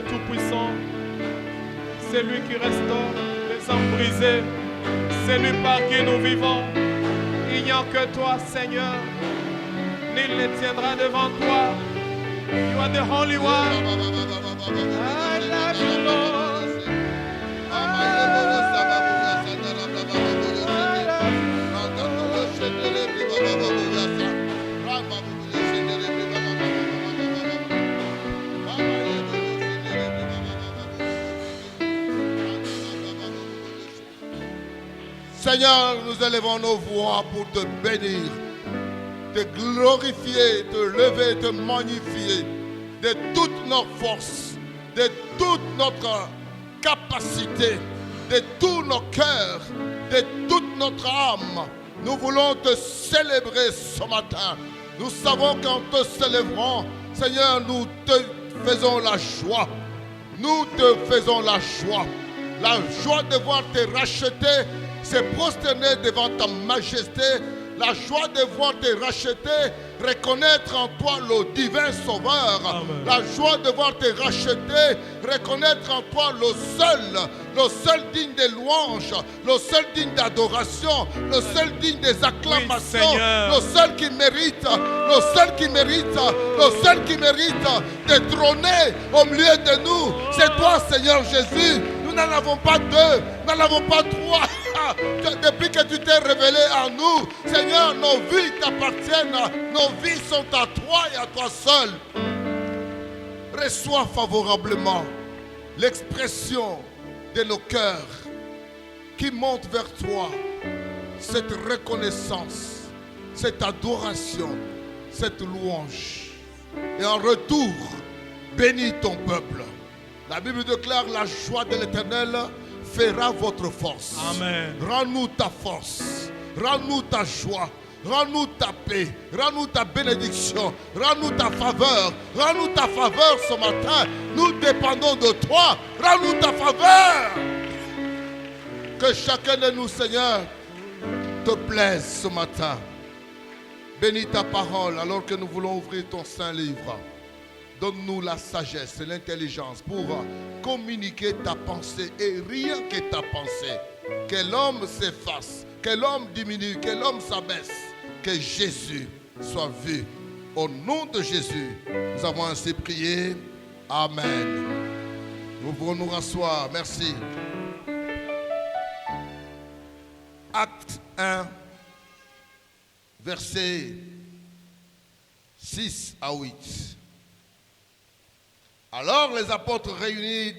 Tout-puissant, c'est lui qui restaure les âmes brisées, c'est lui par qui nous vivons. Il n'y a que toi, Seigneur, nul ne tiendra devant toi. You are the Holy One. I love you, Lord. Seigneur, nous élevons nos voix pour te bénir, te glorifier, te lever, te magnifier de toutes nos forces, de toute notre capacité, de tous nos cœurs, de toute notre âme. Nous voulons te célébrer ce matin. Nous savons qu'en te célébrant, Seigneur, nous te faisons la joie. Nous te faisons la joie. La joie de voir te racheter, se prosterner devant ta majesté, la joie de voir te racheter, reconnaître en toi le divin sauveur. Amen. La joie de voir te racheter, reconnaître en toi le seul digne des louanges, le seul digne d'adoration, le seul digne des acclamations, oui, le seul qui mérite, le seul qui mérite, le seul qui mérite de trôner au milieu de nous. C'est toi, Seigneur Jésus. Nous n'en avons pas deux, nous n'en avons pas trois. Depuis que tu t'es révélé à nous, Seigneur, nos vies t'appartiennent, nos vies sont à toi et à toi seul. Reçois favorablement l'expression de nos cœurs qui monte vers toi, cette reconnaissance, cette adoration, cette louange. Et en retour, bénis ton peuple. La Bible déclare la joie de l'Éternel fera votre force. Amen. Rends-nous ta force, rends-nous ta joie, rends-nous ta paix, rends-nous ta bénédiction, rends-nous ta faveur ce matin. Nous dépendons de toi, rends-nous ta faveur. Que chacun de nous, Seigneur, te plaise ce matin. Bénis ta parole alors que nous voulons ouvrir ton saint livre. Donne-nous la sagesse et l'intelligence pour communiquer ta pensée et rien que ta pensée. Que l'homme s'efface, que l'homme diminue, que l'homme s'abaisse. Que Jésus soit vu. Au nom de Jésus, nous avons ainsi prié. Amen. Nous pouvons nous rasseoir. Merci. Acte 1, versets 6 à 8. Alors les apôtres réunis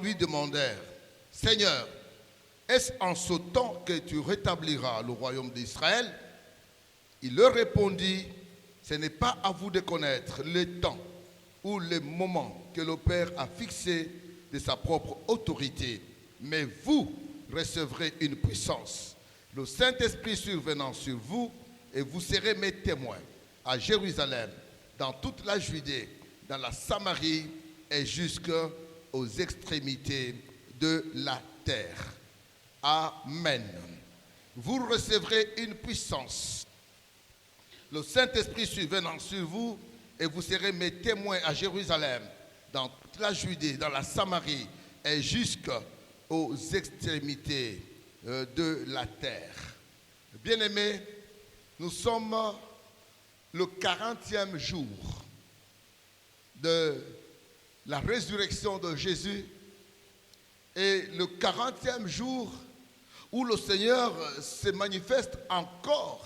lui demandèrent, « Seigneur, est-ce en ce temps que tu rétabliras le royaume d'Israël ?» Il leur répondit, « Ce n'est pas à vous de connaître le temps ou le moment que le Père a fixé de sa propre autorité, mais vous recevrez une puissance. Le Saint-Esprit survenant sur vous, et vous serez mes témoins à Jérusalem, dans toute la Judée, dans la Samarie, et jusqu'aux extrémités de la terre. » Amen. Vous recevrez une puissance. Le Saint-Esprit survenant sur vous, et vous serez mes témoins à Jérusalem, dans toute la Judée, dans la Samarie, et jusqu'aux extrémités de la terre. Bien-aimés, nous sommes le 40e jour de la résurrection de Jésus Et le 40e jour où le Seigneur se manifeste encore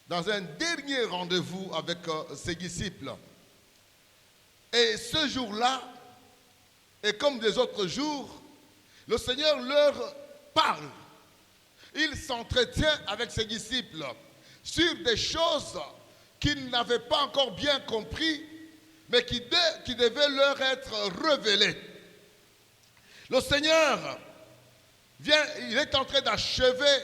dans un dernier rendez-vous avec ses disciples. Et ce jour-là, et comme des autres jours, le Seigneur leur parle. Il s'entretient avec ses disciples sur des choses qu'ils n'avaient pas encore bien compris, mais qui devaient leur être révélées. Le Seigneur il est en train d'achever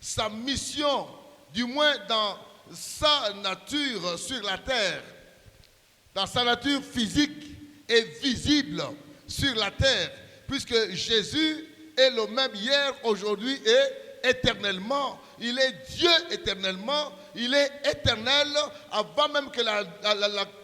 sa mission, du moins dans sa nature sur la terre, dans sa nature physique et visible sur la terre, puisque Jésus est le même hier, aujourd'hui et éternellement. Il est Dieu éternellement, il est éternel avant même que la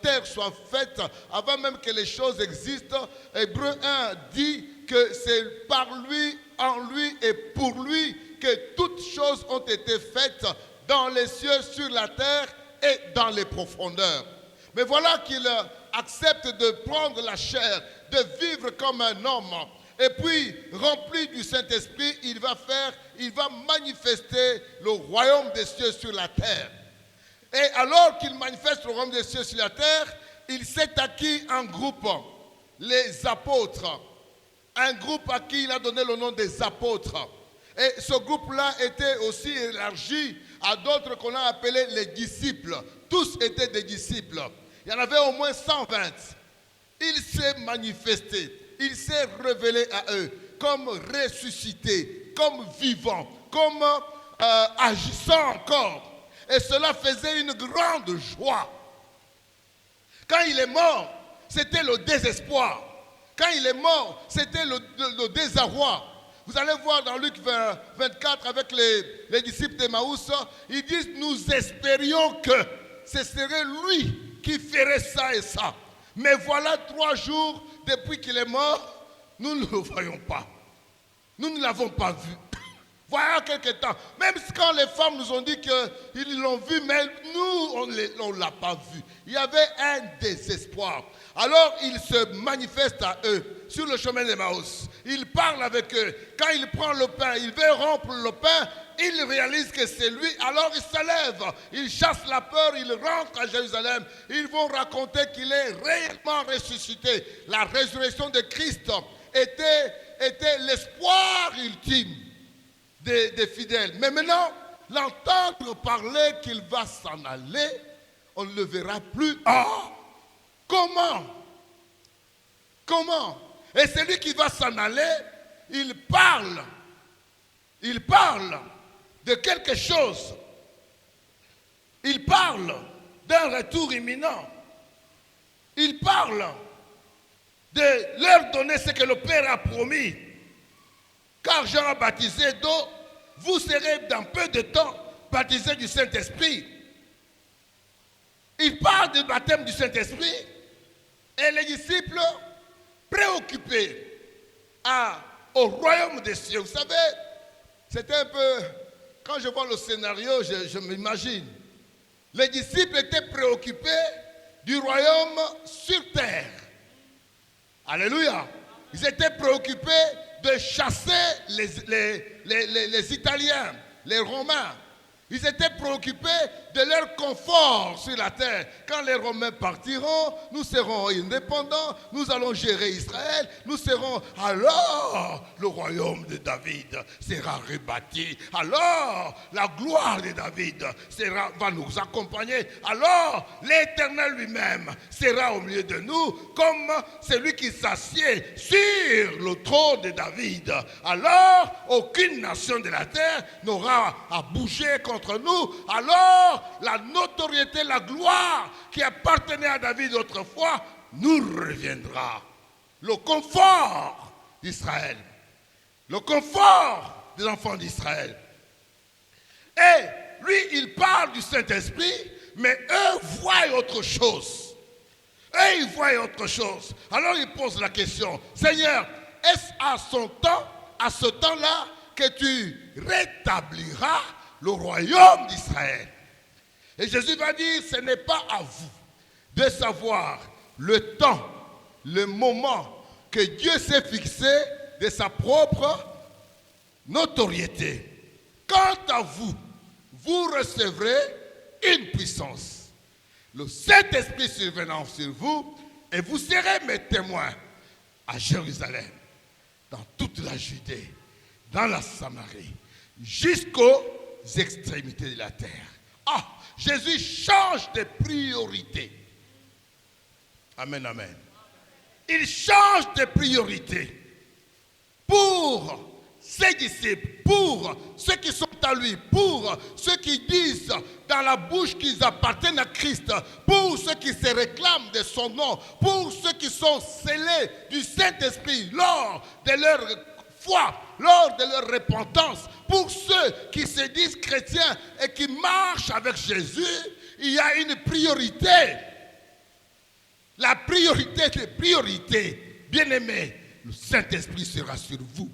terre soit faite, avant même que les choses existent. Hébreux 1 dit que c'est par lui, en lui et pour lui que toutes choses ont été faites dans les cieux, sur la terre et dans les profondeurs. Mais voilà qu'il accepte de prendre la chair, de vivre comme un homme. Et puis, rempli du Saint-Esprit, il va manifester le royaume des cieux sur la terre. Et alors qu'il manifeste le royaume des cieux sur la terre, il s'est acquis un groupe, les apôtres. Un groupe à qui il a donné le nom des apôtres. Et ce groupe-là était aussi élargi à d'autres qu'on a appelés les disciples. Tous étaient des disciples. Il y en avait au moins 120. Il s'est manifesté, il s'est révélé à eux comme ressuscité, comme vivant, comme agissant encore. Et cela faisait une grande joie. Quand il est mort, c'était le désespoir. Quand il est mort, c'était le désarroi. Vous allez voir dans Luc 24 avec les disciples d'Emmaüs, ils disent « Nous espérions que ce serait lui qui ferait ça et ça. Mais voilà 3 jours depuis qu'il est mort, nous ne le voyons pas. Nous ne l'avons pas vu. » Voilà quelque temps. Même quand les femmes nous ont dit qu'ils l'ont vu, mais nous, on ne l'a pas vu. Il y avait un désespoir. Alors, il se manifeste à eux sur le chemin d'Emmaüs. Il parle avec eux. Quand il prend le pain, il veut rompre le pain. Il réalise que c'est lui. Alors, il se lève. Il chasse la peur. Il rentre à Jérusalem. Ils vont raconter qu'il est réellement ressuscité. La résurrection de Christ était l'espoir ultime des fidèles. Mais maintenant, l'entendre parler qu'il va s'en aller, on ne le verra plus. Ah! Comment? Et celui qui va s'en aller, il parle de quelque chose. Il parle d'un retour imminent. Il parle de leur donner ce que le Père a promis. Car Jean a baptisé d'eau, vous serez dans peu de temps baptisés du Saint-Esprit. Il parle du baptême du Saint-Esprit et les disciples préoccupés au royaume des cieux. Vous savez, c'était un peu, quand je vois le scénario, je m'imagine. Les disciples étaient préoccupés du royaume sur terre. Alléluia. Ils étaient préoccupés de chasser les Italiens, les Romains. Ils étaient préoccupés de leur confort sur la terre. Quand les Romains partiront, nous serons indépendants, nous allons gérer Israël, nous serons... Alors, le royaume de David sera rebâti. Alors, la gloire de David va nous accompagner. Alors, l'Éternel lui-même sera au milieu de nous comme celui qui s'assied sur le trône de David. Alors, aucune nation de la terre n'aura à bouger contre nous. Alors, la notoriété, la gloire qui appartenait à David autrefois nous reviendra. Le confort d'Israël, le confort des enfants d'Israël. Et lui, il parle du Saint-Esprit, mais eux voient autre chose. Eux, ils voient autre chose. Alors, ils posent la question, Seigneur, est-ce à ce temps-là, que tu rétabliras le royaume d'Israël? Et Jésus va dire, ce n'est pas à vous de savoir le temps, le moment que Dieu s'est fixé de sa propre notoriété. Quant à vous, vous recevrez une puissance. Le Saint-Esprit survenant sur vous, et vous serez mes témoins à Jérusalem, dans toute la Judée, dans la Samarie, jusqu'aux extrémités de la terre. Ah, Jésus change de priorité. Amen, amen. Il change de priorité pour ses disciples, pour ceux qui sont à lui, pour ceux qui disent dans la bouche qu'ils appartiennent à Christ, pour ceux qui se réclament de son nom, pour ceux qui sont scellés du Saint-Esprit lors de leur foi, lors de leur repentance, pour ceux qui se disent chrétiens et qui marchent avec Jésus, il y a une priorité. La priorité des priorités, bien-aimés, le Saint-Esprit sera sur vous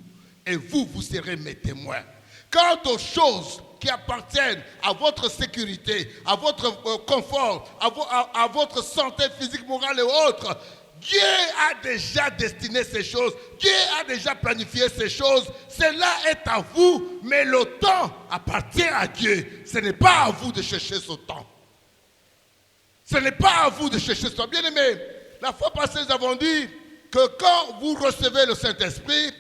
et vous, vous serez mes témoins. Quant aux choses qui appartiennent à votre sécurité, à votre confort, à votre santé physique, morale et autres, Dieu a déjà destiné ces choses, Dieu a déjà planifié ces choses, cela est à vous, mais le temps appartient à Dieu. Ce n'est pas à vous de chercher ce temps. Ce n'est pas à vous de chercher ce temps. Bien aimé, la fois passée, nous avons dit que quand vous recevez le Saint-Esprit,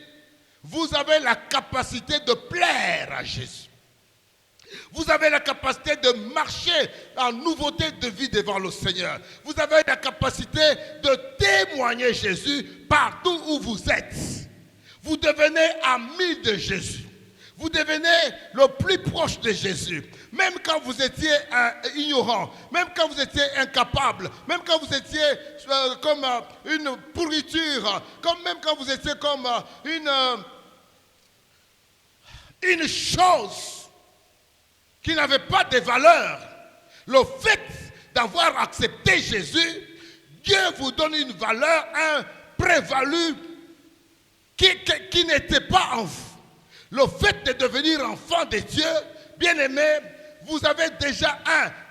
vous avez la capacité de plaire à Jésus. Vous avez la capacité de marcher en nouveauté de vie devant le Seigneur. Vous avez la capacité de témoigner Jésus partout où vous êtes. Vous devenez ami de Jésus. Vous devenez le plus proche de Jésus. Même quand vous étiez ignorant, même quand vous étiez incapable, même quand vous étiez comme une pourriture, même quand vous étiez comme une chose qui n'avait pas de valeur. Le fait d'avoir accepté Jésus, Dieu vous donne une valeur, un prévalu qui n'était pas en vous. Le fait de devenir enfant de Dieu, bien-aimé, vous avez déjà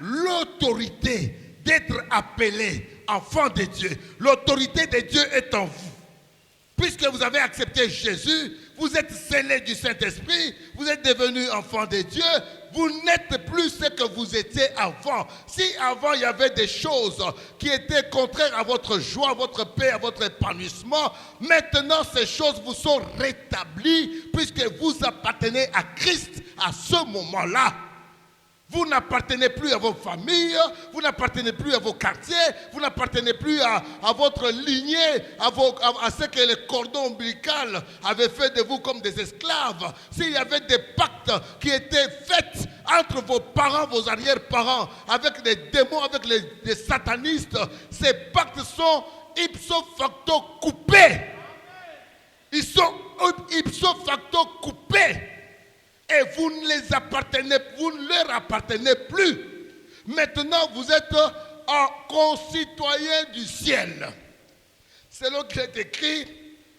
l'autorité d'être appelé enfant de Dieu. L'autorité de Dieu est en vous. Puisque vous avez accepté Jésus, vous êtes scellé du Saint-Esprit, vous êtes devenu enfant de Dieu, vous n'êtes plus ce que vous étiez avant. Si avant il y avait des choses qui étaient contraires à votre joie, à votre paix, à votre épanouissement, maintenant ces choses vous sont rétablies puisque vous appartenez à Christ à ce moment-là. Vous n'appartenez plus à vos familles, vous n'appartenez plus à vos quartiers, vous n'appartenez plus à votre lignée, à ce que le cordon ombilical avait fait de vous comme des esclaves. S'il y avait des pactes qui étaient faits entre vos parents, vos arrière-parents, avec les démons, avec les satanistes, ces pactes sont ipso facto coupés. Ils sont ipso facto coupés. Et vous ne leur appartenez plus. Maintenant, vous êtes un concitoyen du ciel. C'est là qu'il est écrit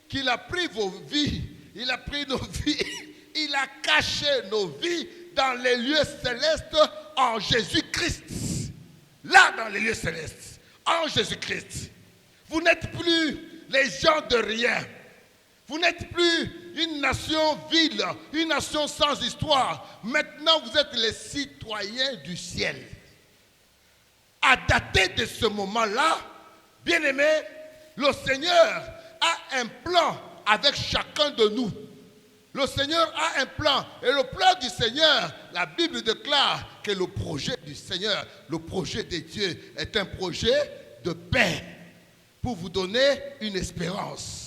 qu'il a pris vos vies, il a pris nos vies, il a caché nos vies dans les lieux célestes en Jésus-Christ. Là, dans les lieux célestes, en Jésus-Christ. Vous n'êtes plus les gens de rien. Vous n'êtes plus une nation vile, une nation sans histoire. Maintenant, vous êtes les citoyens du ciel. À dater de ce moment-là, bien-aimés, le Seigneur a un plan avec chacun de nous. Le Seigneur a un plan. Et le plan du Seigneur, la Bible déclare que le projet du Seigneur, le projet de Dieu, est un projet de paix pour vous donner une espérance.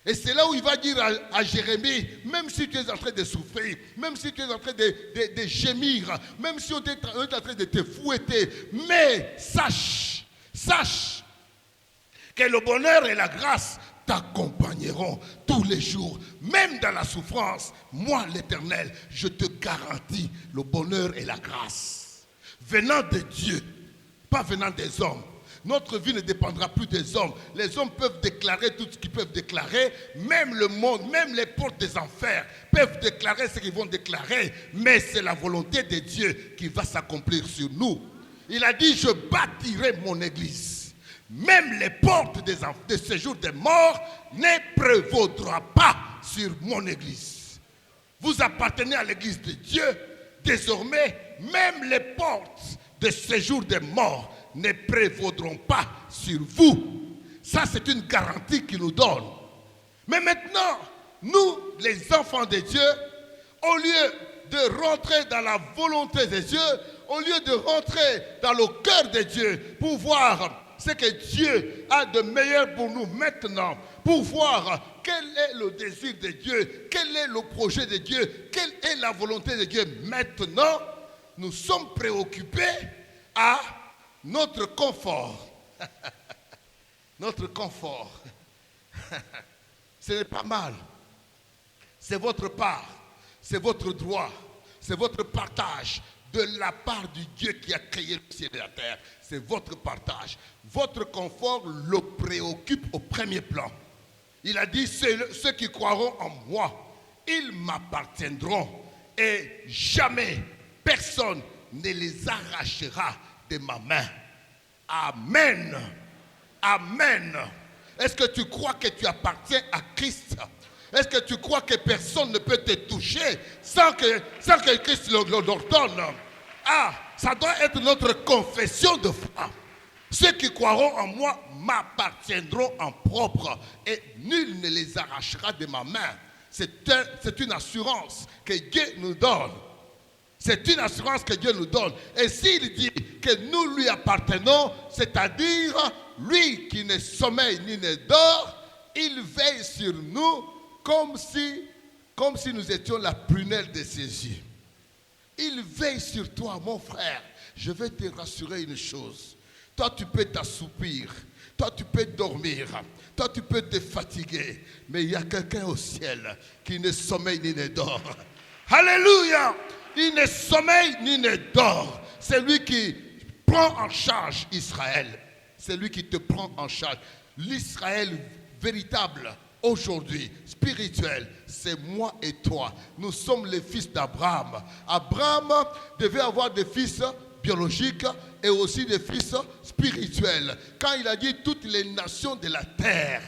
Et c'est là où il va dire à Jérémie, même si tu es en train de souffrir, même si tu es en train de gémir, même si on est en train de te fouetter, mais sache que le bonheur et la grâce t'accompagneront tous les jours, même dans la souffrance. Moi, l'Éternel, je te garantis le bonheur et la grâce. Venant de Dieu, pas venant des hommes. Notre vie ne dépendra plus des hommes. Les hommes peuvent déclarer tout ce qu'ils peuvent déclarer. Même le monde, même les portes des enfers peuvent déclarer ce qu'ils vont déclarer. Mais c'est la volonté de Dieu qui va s'accomplir sur nous. Il a dit, je bâtirai mon église. même les portes de séjour des morts ne prévaudront pas sur mon église. Vous appartenez à l'église de Dieu. Désormais, même les portes de séjour des morts ne prévaudront pas sur vous. Ça, c'est une garantie qu'il nous donne. Mais maintenant, nous, les enfants de Dieu, au lieu de rentrer dans la volonté de Dieu, au lieu de rentrer dans le cœur de Dieu pour voir ce que Dieu a de meilleur pour nous maintenant, pour voir quel est le désir de Dieu, quel est le projet de Dieu, quelle est la volonté de Dieu maintenant, nous sommes préoccupés à notre confort. Notre confort. Ce n'est pas mal. C'est votre part, c'est votre droit, c'est votre partage de la part du Dieu qui a créé le ciel et la terre. C'est votre partage. Votre confort le préoccupe au premier plan. Il a dit, ceux qui croiront en moi, ils m'appartiendront et jamais personne ne les arrachera de ma main. Amen. Amen. Est-ce que tu crois que tu appartiens à Christ? Est-ce que tu crois que personne ne peut te toucher sans que Christ l'ordonne? Ah, ça doit être notre confession de foi. Ceux qui croiront en moi m'appartiendront en propre et nul ne les arrachera de ma main. C'est une assurance que Dieu nous donne. C'est une assurance que Dieu nous donne. Et s'il dit que nous lui appartenons, c'est-à-dire lui qui ne sommeille ni ne dort, il veille sur nous comme si nous étions la prunelle de ses yeux. Il veille sur toi, mon frère. Je vais te rassurer une chose. Toi, tu peux t'assoupir. Toi, tu peux dormir. Toi, tu peux te fatiguer. Mais il y a quelqu'un au ciel qui ne sommeille ni ne dort. Alléluia! Il ne sommeille ni ne dort. C'est lui qui prend en charge Israël. C'est lui qui te prend en charge. L'Israël véritable, aujourd'hui, spirituel, c'est moi et toi. Nous sommes les fils d'Abraham. Abraham devait avoir des fils biologiques et aussi des fils spirituels. Quand il a dit toutes les nations de la terre,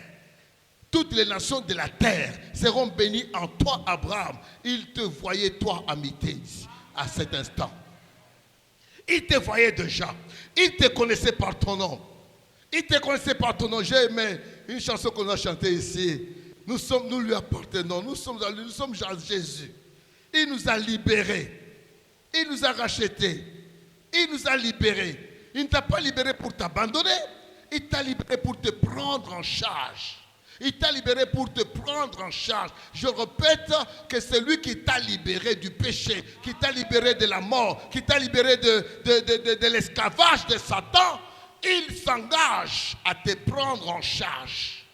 toutes les nations de la terre seront bénies en toi, Abraham. Il te voyait, toi, à Mitéis, à cet instant. Il te voyait déjà. Il te connaissait par ton nom. Il te connaissait par ton nom. J'ai aimé une chanson qu'on a chantée ici. Nous lui appartenons. Nous sommes à Jésus. Il nous a libérés. Il nous a rachetés. Il nous a libérés. Il ne t'a pas libéré pour t'abandonner. Il t'a libéré pour te prendre en charge. Il t'a libéré pour te prendre en charge. Je répète que c'est lui qui t'a libéré du péché, qui t'a libéré de la mort, qui t'a libéré de l'esclavage de Satan. Il s'engage à te prendre en charge.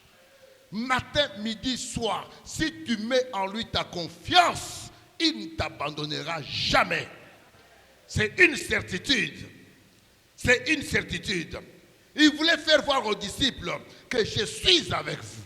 Matin, midi, soir, si tu mets en lui ta confiance, il ne t'abandonnera jamais. C'est une certitude. C'est une certitude. Il voulait faire voir aux disciples que je suis avec vous.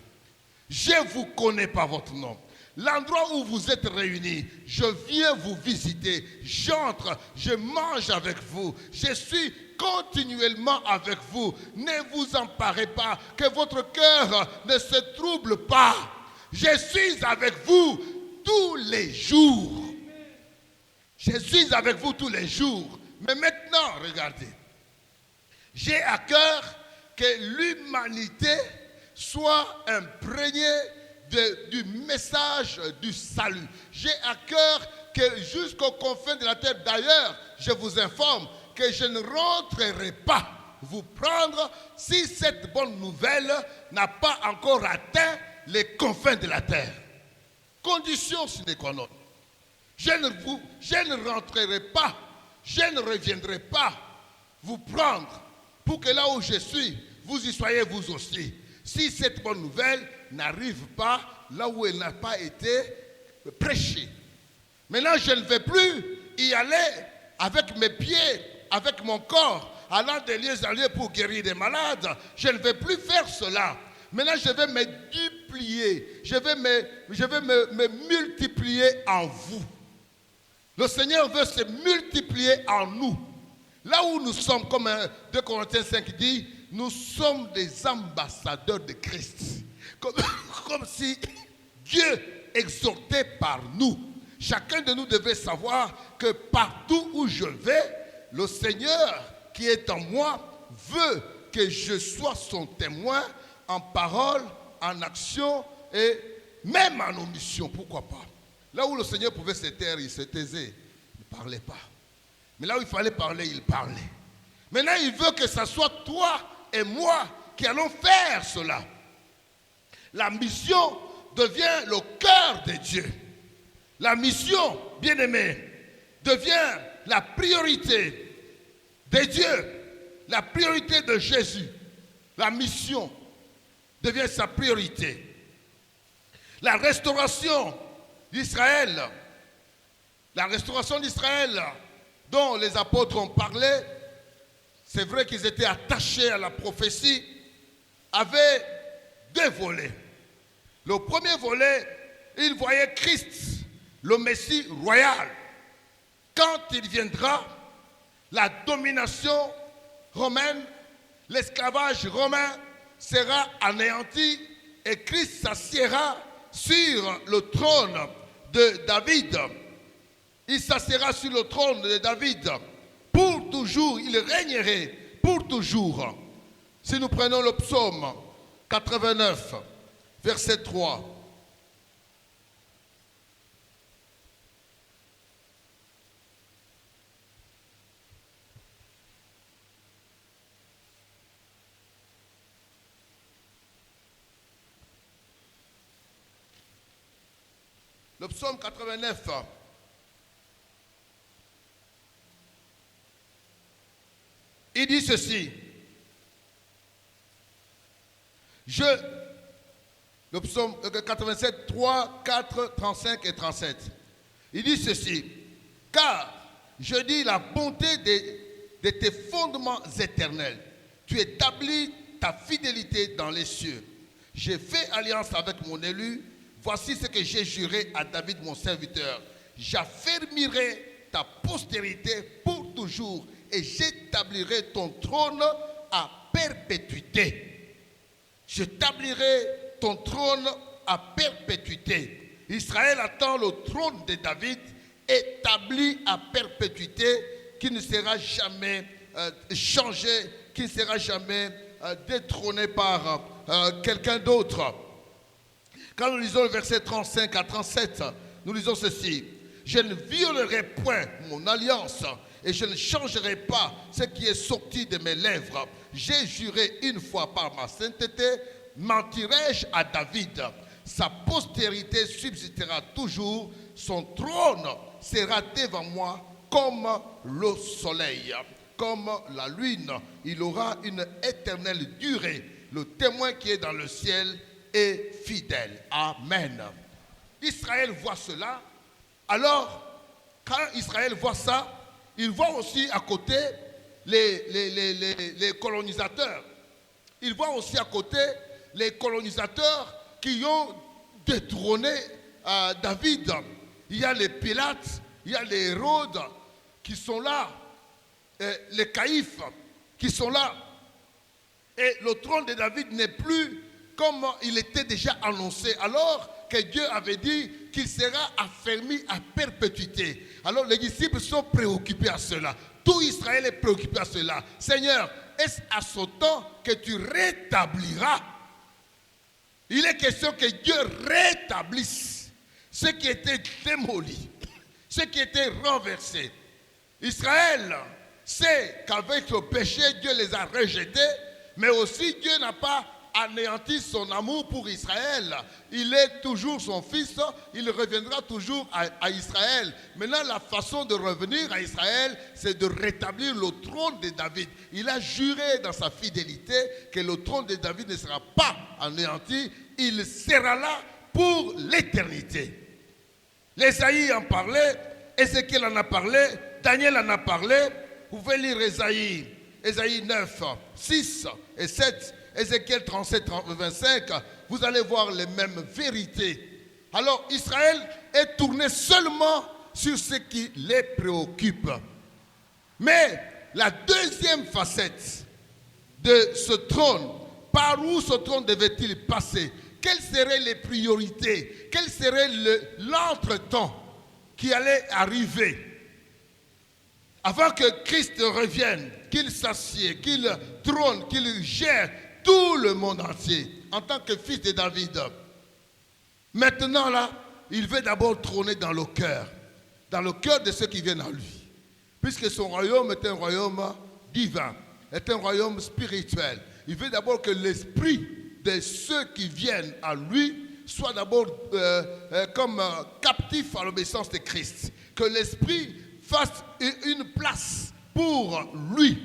Je vous connais par votre nom. L'endroit où vous êtes réunis, je viens vous visiter. J'entre, je mange avec vous. Je suis continuellement avec vous. Ne vous emparez pas, que votre cœur ne se trouble pas. Je suis avec vous tous les jours. Je suis avec vous tous les jours. Mais maintenant, regardez. J'ai à cœur que l'humanité soit imprégnée du message du salut. J'ai à cœur que jusqu'aux confins de la terre, d'ailleurs, je vous informe que je ne rentrerai pas vous prendre si cette bonne nouvelle n'a pas encore atteint les confins de la terre. Condition sine qua non. Je ne rentrerai pas, je ne reviendrai pas vous prendre pour que là où je suis, vous y soyez vous aussi. Si cette bonne nouvelle n'arrive pas là où elle n'a pas été prêchée. Maintenant, je ne vais plus y aller avec mes pieds, avec mon corps, allant de lieu en lieu pour guérir des malades. Je ne vais plus faire cela. Maintenant, je vais me duplier. Je vais me multiplier en vous. Le Seigneur veut se multiplier en nous. Là où nous sommes, comme 2 Corinthiens 5 dit, nous sommes des ambassadeurs de Christ. Comme si Dieu exhortait par nous. Chacun de nous devait savoir que partout où je vais, le Seigneur qui est en moi veut que je sois son témoin en parole, en action et même en omission. Pourquoi pas? Là où le Seigneur pouvait se taire, il se taisait. Il ne parlait pas. Mais là où il fallait parler, il parlait. Maintenant, il veut que ce soit toi et moi qui allons faire cela. La mission devient le cœur de Dieu. La mission, bien-aimé, devient la priorité de Dieu, la priorité de Jésus. La mission devient sa priorité. La restauration d'Israël, dont les apôtres ont parlé, c'est vrai qu'ils étaient attachés à la prophétie, avait deux volets. Le premier volet, ils voyaient Christ, le Messie royal. Quand il viendra, la domination romaine, l'esclavage romain sera anéanti et Christ s'assiera sur le trône de David. Il s'assiera sur le trône de David. Pour toujours, il régnerait pour toujours. Si nous prenons le psaume 89, verset 3. Le psaume 89. Il dit ceci. Le psaume 87, 3, 4, 35 et 37. Il dit ceci. Car je dis la bonté de tes fondements éternels. Tu établis ta fidélité dans les cieux. J'ai fait alliance avec mon élu. Voici ce que j'ai juré à David mon serviteur. J'affermirai ta postérité pour toujours et j'établirai ton trône à perpétuité. J'établirai ton trône à perpétuité. Israël attend le trône de David établi à perpétuité qui ne sera jamais changé, qui ne sera jamais détrôné par quelqu'un d'autre. Quand nous lisons le verset 35 à 37, nous lisons ceci. Je ne violerai point mon alliance et je ne changerai pas ce qui est sorti de mes lèvres. J'ai juré une fois par ma sainteté, mentirai-je à David. Sa postérité subsistera toujours, son trône sera devant moi comme le soleil, comme la lune. Il aura une éternelle durée. Le témoin qui est dans le ciel est fidèle. Amen. Israël voit cela. Alors, quand Israël voit ça, il voit aussi à côté les colonisateurs. Il voit aussi à côté les colonisateurs qui ont détrôné David. Il y a les Pilates, il y a les Hérodes qui sont là, les Caïphes qui sont là. Et le trône de David n'est plus comme il était déjà annoncé, alors que Dieu avait dit qu'il sera affermi à perpétuité. Alors les disciples sont préoccupés à cela. Tout Israël est préoccupé à cela. Seigneur, est-ce à ce temps que tu rétabliras? Il est question que Dieu rétablisse ce qui était démoli, ce qui était renversé. Israël sait qu'avec le péché, Dieu les a rejetés, mais aussi Dieu n'a pas anéanti son amour pour Israël. Il est toujours son fils, il reviendra toujours à Israël. Maintenant, la façon de revenir à Israël, c'est de rétablir le trône de David. Il a juré dans sa fidélité que le trône de David ne sera pas anéanti, il sera là pour l'éternité. L'Ésaïe en parlait, Ézéchiel en a parlé, Daniel en a parlé. Vous pouvez lire Ésaïe 9, 6 et 7, Ézéchiel 37, 25, vous allez voir les mêmes vérités. Alors Israël est tourné seulement sur ce qui les préoccupe. Mais la deuxième facette de ce trône, par où ce trône devait-il passer? Quelles seraient les priorités? Quel serait l'entretemps qui allait arriver avant que Christ revienne, qu'il s'assied, qu'il trône, qu'il gère tout le monde entier en tant que fils de David? Maintenant là, il veut d'abord trôner dans le cœur de ceux qui viennent à lui. Puisque son royaume est un royaume divin, est un royaume spirituel. Il veut d'abord que l'esprit de ceux qui viennent à lui soit d'abord comme captif à l'obéissance de Christ. Que l'esprit fasse une place pour lui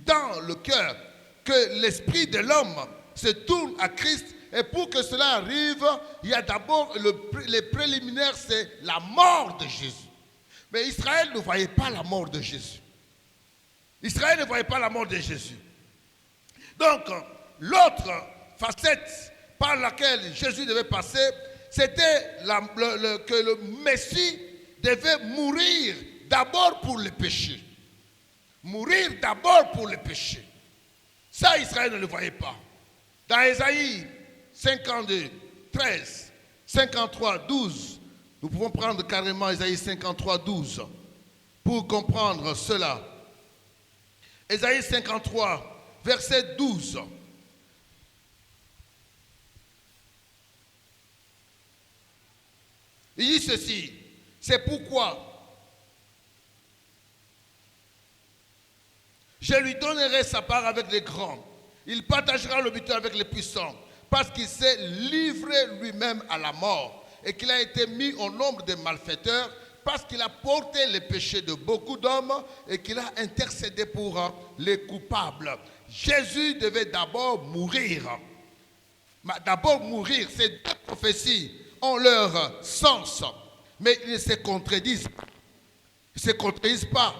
dans le cœur. Que l'esprit de l'homme se tourne à Christ. Et pour que cela arrive, il y a d'abord les préliminaires, c'est la mort de Jésus. Mais Israël ne voyait pas la mort de Jésus. Israël ne voyait pas la mort de Jésus. Donc, l'autre facette par laquelle Jésus devait passer, c'était que le Messie devait mourir d'abord pour le péché. Mourir d'abord pour le péché. Ça, Israël ne le voyait pas. Dans Ésaïe 52, 13, 53, 12, nous pouvons prendre carrément Ésaïe 53, 12 pour comprendre cela. Ésaïe 53, verset 12. Il dit ceci, c'est pourquoi je lui donnerai sa part avec les grands. Il partagera le butin avec les puissants, parce qu'il s'est livré lui-même à la mort et qu'il a été mis au nombre des malfaiteurs, parce qu'il a porté les péchés de beaucoup d'hommes et qu'il a intercédé pour les coupables. Jésus devait d'abord mourir. D'abord mourir, ces deux prophéties ont leur sens, mais ils ne se contredisent pas. Ils ne se contredisent pas.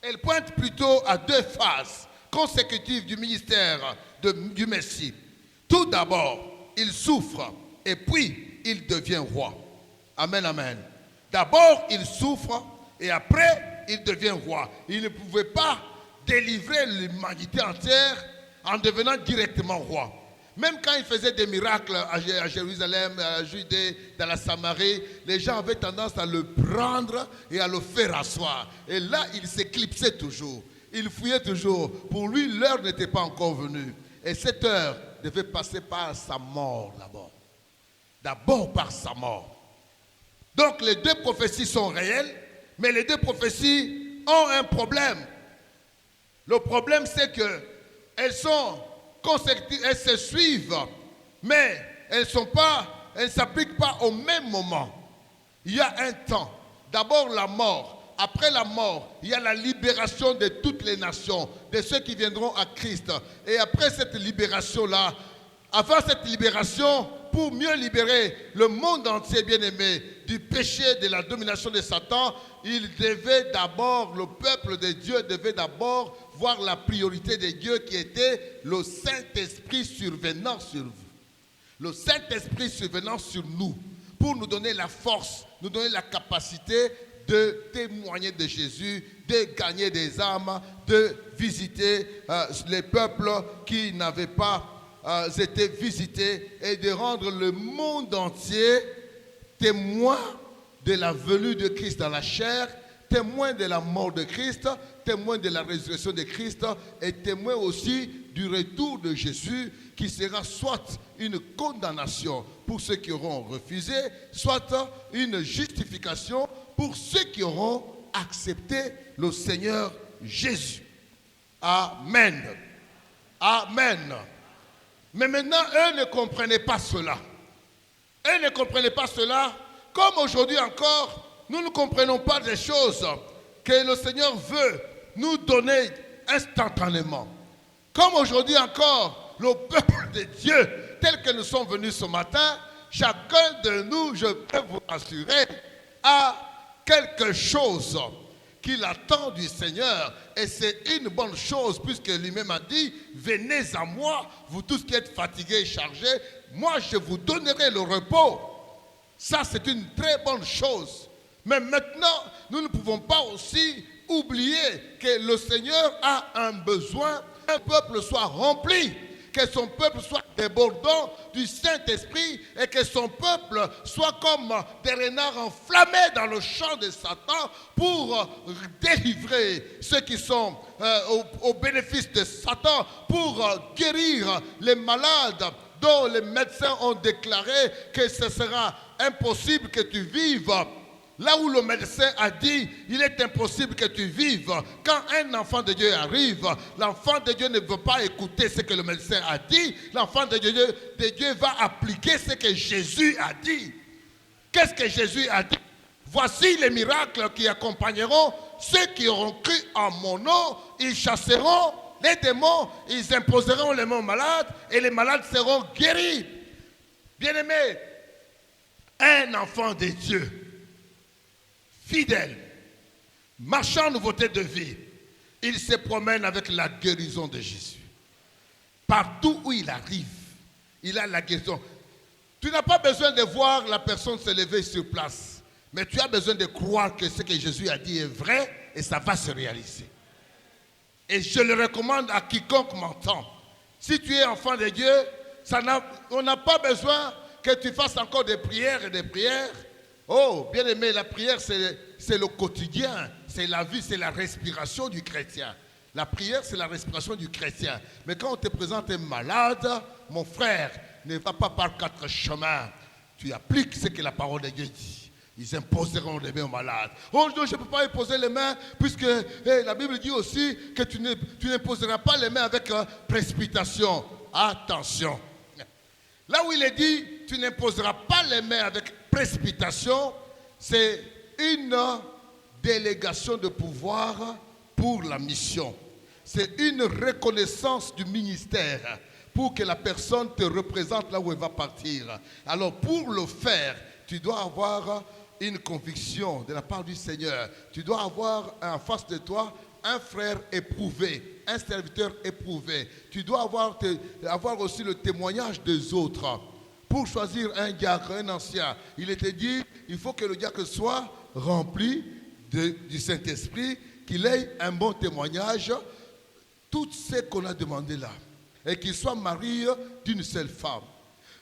Elles pointent plutôt à deux phases consécutives du ministère du Messie. Tout d'abord, il souffre et puis il devient roi. Amen, amen. D'abord, il souffre et après, il devient roi. Il ne pouvait pas délivrer l'humanité entière en devenant directement roi. Même quand il faisait des miracles à Jérusalem, à la Judée, dans la Samarie, les gens avaient tendance à le prendre et à le faire asseoir. Et là, il s'éclipsait toujours. Il fouillait toujours. Pour lui, l'heure n'était pas encore venue. Et cette heure devait passer par sa mort d'abord. D'abord par sa mort. Donc les deux prophéties sont réelles, mais les deux prophéties ont un problème. Le problème, c'est qu'elles sont consécutives, elles se suivent, mais elles ne s'appliquent pas au même moment. Il y a un temps. D'abord la mort. Après la mort, il y a la libération de toutes les nations, de ceux qui viendront à Christ. Et après cette libération-là, avant cette libération, pour mieux libérer le monde entier, bien-aimé, du péché, de la domination de Satan, le peuple de Dieu devait d'abord voir la priorité de Dieu qui était le Saint-Esprit survenant sur vous. Le Saint-Esprit survenant sur nous, pour nous donner la force, nous donner la capacité de témoigner de Jésus, de gagner des âmes, de visiter les peuples qui n'avaient pas été visités et de rendre le monde entier témoin de la venue de Christ dans la chair, témoin de la mort de Christ, témoin de la résurrection de Christ et témoin aussi du retour de Jésus qui sera soit une condamnation pour ceux qui auront refusé, soit une justification pour ceux qui auront accepté le Seigneur Jésus. Amen. Amen. Mais maintenant, eux ne comprenaient pas cela. Eux ne comprenaient pas cela. Comme aujourd'hui encore, nous ne comprenons pas des choses que le Seigneur veut nous donner instantanément. Comme aujourd'hui encore, le peuple de Dieu, tel que nous sommes venus ce matin, chacun de nous, je peux vous assurer, a quelque chose qu'il attend du Seigneur. Et c'est une bonne chose, puisque lui-même a dit, venez à moi, vous tous qui êtes fatigués et chargés, moi je vous donnerai le repos. Ça, c'est une très bonne chose. Mais maintenant, nous ne pouvons pas aussi oublier que le Seigneur a un besoin un peuple soit rempli, que son peuple soit débordant du Saint-Esprit et que son peuple soit comme des renards enflammés dans le champ de Satan pour délivrer ceux qui sont au bénéfice de Satan, pour guérir les malades dont les médecins ont déclaré que ce sera impossible que tu vives. Là où le médecin a dit, il est impossible que tu vives. Quand un enfant de Dieu arrive, l'enfant de Dieu ne veut pas écouter ce que le médecin a dit. L'enfant de Dieu va appliquer ce que Jésus a dit. Qu'est-ce que Jésus a dit? Voici les miracles qui accompagneront ceux qui auront cru en mon nom. Ils chasseront les démons, ils imposeront les mains aux malades et les malades seront guéris. Bien-aimés, un enfant de Dieu, fidèle, marchant en nouveauté de vie, il se promène avec la guérison de Jésus. Partout où il arrive, il a la guérison. Tu n'as pas besoin de voir la personne se lever sur place, mais tu as besoin de croire que ce que Jésus a dit est vrai et ça va se réaliser. Et je le recommande à quiconque m'entend. Si tu es enfant de Dieu, on n'a pas besoin que tu fasses encore des prières et des prières. Oh, bien aimé, la prière, c'est le quotidien, c'est la vie, c'est la respiration du chrétien. La prière, c'est la respiration du chrétien. Mais quand on te présente un malade, mon frère, ne va pas par 4 chemins. Tu appliques ce que la parole de Dieu dit. Ils imposeront les mains aux malades. Oh non, je ne peux pas imposer les mains, puisque la Bible dit aussi que tu n'imposeras pas les mains avec précipitation. Attention. Là où il est dit, tu n'imposeras pas les mains avec précipitation, c'est une délégation de pouvoir pour la mission. C'est une reconnaissance du ministère pour que la personne te représente là où elle va partir. Alors pour le faire, tu dois avoir une conviction de la part du Seigneur. Tu dois avoir en face de toi un frère éprouvé, un serviteur éprouvé. Tu dois avoir aussi le témoignage des autres. Pour choisir un diacre, un ancien, il était dit, il faut que le diacre soit rempli du Saint-Esprit, qu'il ait un bon témoignage, tout ce qu'on a demandé là, et qu'il soit marié d'une seule femme.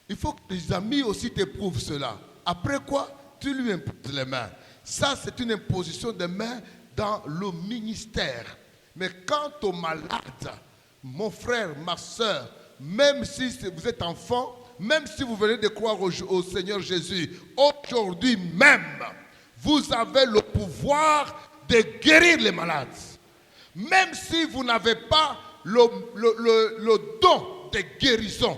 Il faut que les amis aussi t'éprouvent cela. Après quoi, tu lui imposes les mains. Ça, c'est une imposition de mains dans le ministère. Mais quant aux malades, mon frère, ma soeur, même si vous êtes enfant, même si vous venez de croire au Seigneur Jésus, aujourd'hui même, vous avez le pouvoir de guérir les malades. Même si vous n'avez pas le don de guérison,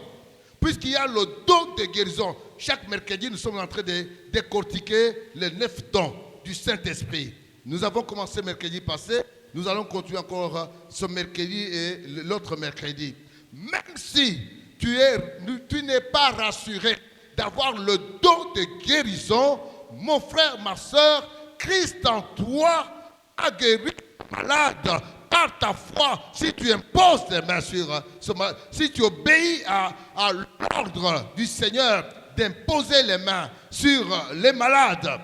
puisqu'il y a le don de guérison. Chaque mercredi, nous sommes en train de décortiquer les 9 dons du Saint-Esprit. Nous avons commencé mercredi passé, nous allons continuer encore ce mercredi et l'autre mercredi. Même si tu n'es pas rassuré d'avoir le don de guérison, mon frère, ma soeur, Christ en toi a guéri le malade par ta foi. Si tu imposes les mains sur ce malade, si tu obéis à l'ordre du Seigneur d'imposer les mains sur les malades,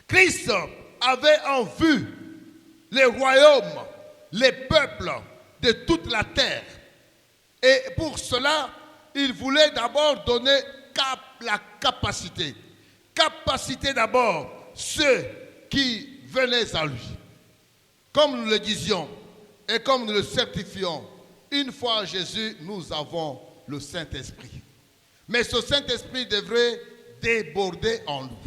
Christ avait en vue les royaumes, les peuples de toute la terre. Et pour cela, il voulait d'abord donner la capacité. Capacité d'abord, ceux qui venaient à lui. Comme nous le disions et comme nous le certifions, une fois en Jésus, nous avons le Saint-Esprit. Mais ce Saint-Esprit devrait déborder en nous.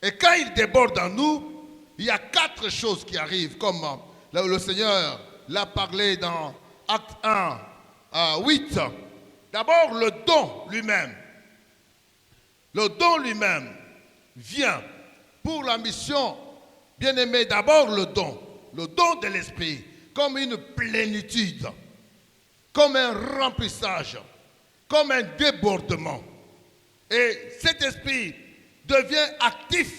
Et quand il déborde en nous, il y a 4 choses qui arrivent, comme le Seigneur l'a parlé dans Acte 1, 8. D'abord, le don lui-même. Le don lui-même vient pour la mission. Bien aimé, d'abord le don de l'Esprit, comme une plénitude, comme un remplissage, comme un débordement. Et cet esprit devient actif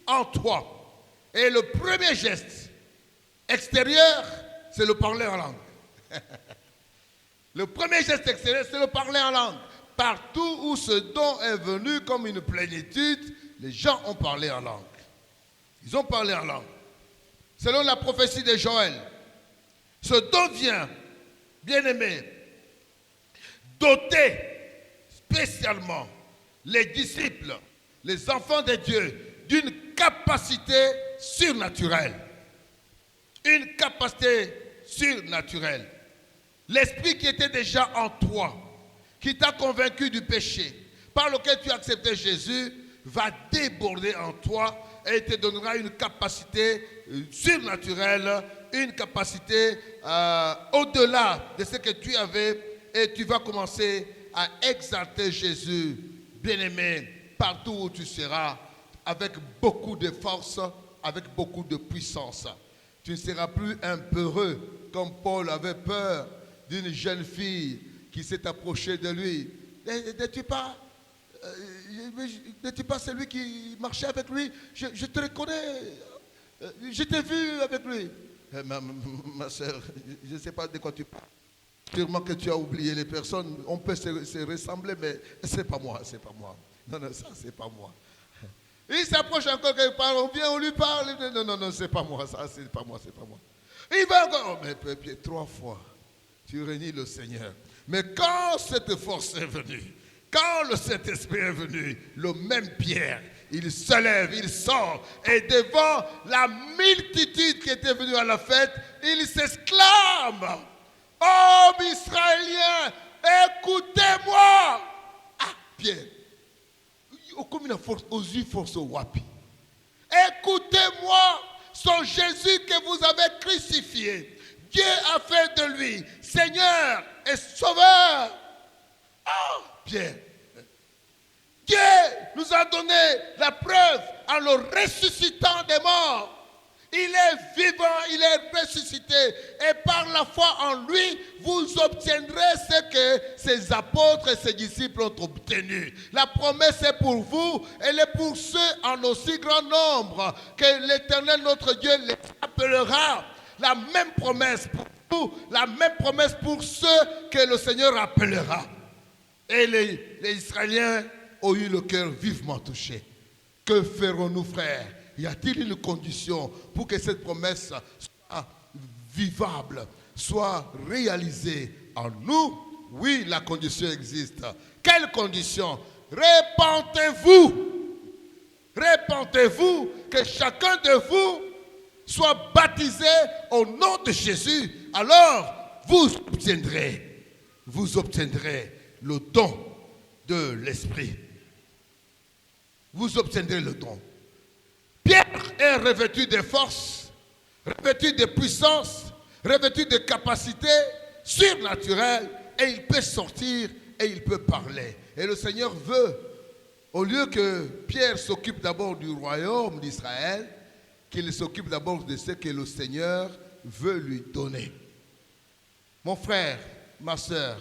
en toi. Et le premier geste extérieur, c'est le parler en langue. Le premier geste extérieur, c'est le parler en langue. Partout où ce don est venu comme une plénitude, les gens ont parlé en langue. Ils ont parlé en langue. Selon la prophétie de Joël, Ce don vient, bien-aimé, doter spécialement les disciples, les enfants de Dieu, d'une capacité surnaturelle. Une capacité surnaturelle. L'esprit qui était déjà en toi, qui t'a convaincu du péché, par lequel tu as accepté Jésus, va déborder en toi et te donnera une capacité surnaturelle, une capacité au-delà de ce que tu avais, et tu vas commencer à exalter Jésus, bien-aimé, partout où tu seras, avec beaucoup de force, avec beaucoup de puissance. Tu ne seras plus un peureux, comme Paul avait peur d'une jeune fille qui s'est approchée de lui. N'es-tu pas celui qui marchait avec lui? Je te reconnais. Je t'ai vu avec lui. Ma soeur, je ne sais pas de quoi tu parles. Sûrement que tu as oublié les personnes. On peut se ressembler, mais ce n'est pas moi, c'est pas moi. Non, ça, c'est pas moi. Il s'approche encore quelque part, on vient, on lui parle. Non, c'est pas moi, ça, c'est pas moi, c'est pas moi. Il va encore, mais 3 fois, tu réunis le Seigneur. Mais quand cette force est venue, quand le Saint-Esprit est venu, le même Pierre, il se lève, il sort, et devant la multitude qui était venue à la fête, il s'exclame: oh, Israéliens, écoutez-moi! Ah, Pierre, comme une force, aux yeux force au wapi. Écoutez-moi, son Jésus que vous avez crucifié. Dieu a fait de lui Seigneur et Sauveur. Oh, Pierre. Dieu nous a donné la preuve en le ressuscitant des morts. Il est vivant, il est ressuscité. Et par la foi en lui, vous obtiendrez ce que ses apôtres et ses disciples ont obtenu. La promesse est pour vous, elle est pour ceux en aussi grand nombre que l'Éternel notre Dieu les appellera. La même promesse pour vous, la même promesse pour ceux que le Seigneur appellera. Et les Israéliens ont eu le cœur vivement touché. Que ferons-nous, frères? Y a-t-il une condition pour que cette promesse soit vivable, soit réalisée en nous? Oui, la condition existe. Quelle condition? Repentez-vous. Repentez-vous, que chacun de vous soit baptisé au nom de Jésus. Alors, vous obtiendrez le don de l'Esprit. Vous obtiendrez le don. Pierre est revêtu de force, revêtu de puissance, revêtu de capacités surnaturelles, et il peut sortir et il peut parler. Et le Seigneur veut, au lieu que Pierre s'occupe d'abord du royaume d'Israël, qu'il s'occupe d'abord de ce que le Seigneur veut lui donner. Mon frère, ma soeur,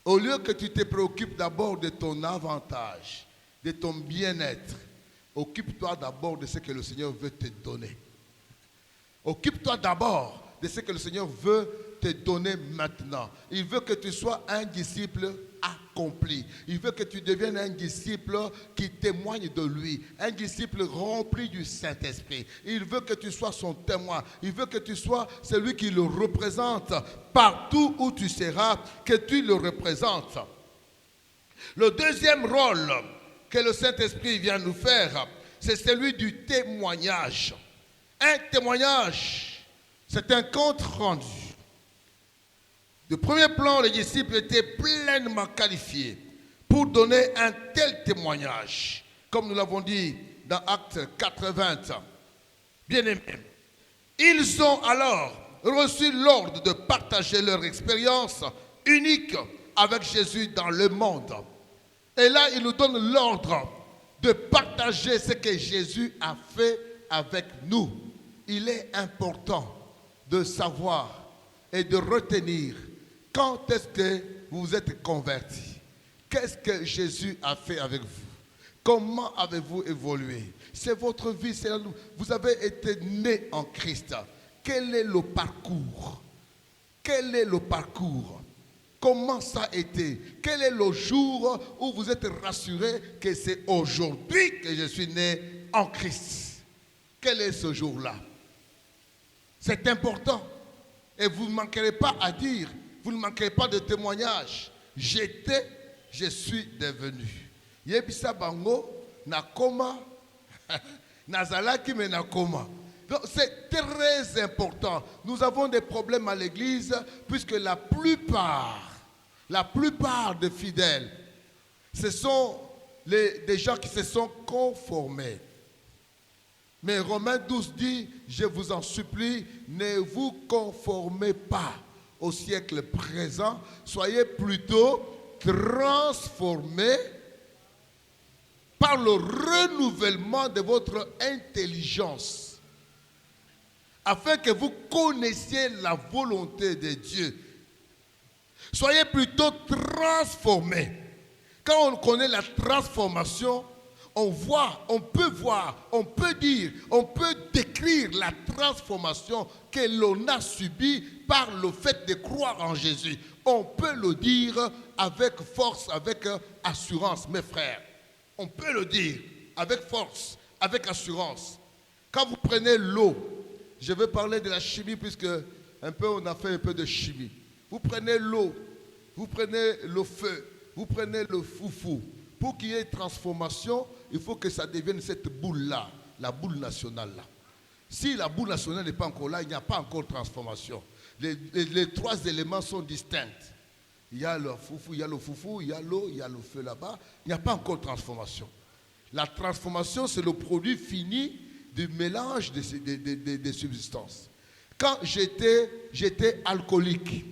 au lieu que tu te préoccupes d'abord de ton avantage, de ton bien-être, occupe-toi d'abord de ce que le Seigneur veut te donner. Occupe-toi d'abord de ce que le Seigneur veut te donner maintenant. Il veut que tu sois un disciple accompli. Il veut que tu deviennes un disciple qui témoigne de lui. Un disciple rempli du Saint-Esprit. Il veut que tu sois son témoin. Il veut que tu sois celui qui le représente partout où tu seras, que tu le représentes. Le deuxième rôle que le Saint-Esprit vient nous faire, c'est celui du témoignage. Un témoignage, c'est un compte rendu. De premier plan, les disciples étaient pleinement qualifiés pour donner un tel témoignage, comme nous l'avons dit dans Actes 4:20. Bien-aimés, ils ont alors reçu l'ordre de partager leur expérience unique avec Jésus dans le monde. Et là, il nous donne l'ordre de partager ce que Jésus a fait avec nous. Il est important de savoir et de retenir quand est-ce que vous vous êtes convertis. Qu'est-ce que Jésus a fait avec vous? Comment avez-vous évolué? C'est votre vie, vous avez été né en Christ. Quel est le parcours? Quel est le parcours? Comment ça a été? Quel est le jour où vous êtes rassuré que c'est aujourd'hui que je suis né en Christ? Quel est ce jour-là? C'est important. Et vous ne manquerez pas à dire, vous ne manquerez pas de témoignages. J'étais, je suis devenu. Yebisa bango, nakoma, nazalaki me nakoma. Donc c'est très important. Nous avons des problèmes à l'église puisque la plupart des fidèles, ce sont des gens qui se sont conformés. Mais Romains 12 dit, je vous en supplie, ne vous conformez pas au siècle présent, soyez plutôt transformés par le renouvellement de votre intelligence, afin que vous connaissiez la volonté de Dieu. Soyez plutôt transformés. Quand on connaît la transformation, on voit, on peut voir, on peut dire, on peut décrire la transformation que l'on a subie par le fait de croire en Jésus. On peut le dire avec force, avec assurance, mes frères. On peut le dire avec force, avec assurance. Quand vous prenez l'eau, je vais parler de la chimie puisque on a fait un peu de chimie. Vous prenez l'eau, vous prenez le feu, vous prenez le foufou. Pour qu'il y ait transformation, il faut que ça devienne cette boule-là, la boule nationale-là. Si la boule nationale n'est pas encore là, il n'y a pas encore transformation. Les trois éléments sont distincts. Il y a le foufou, il y a l'eau, il y a le feu là-bas. Il n'y a pas encore transformation. La transformation, c'est le produit fini du mélange des substances. Quand j'étais alcoolique,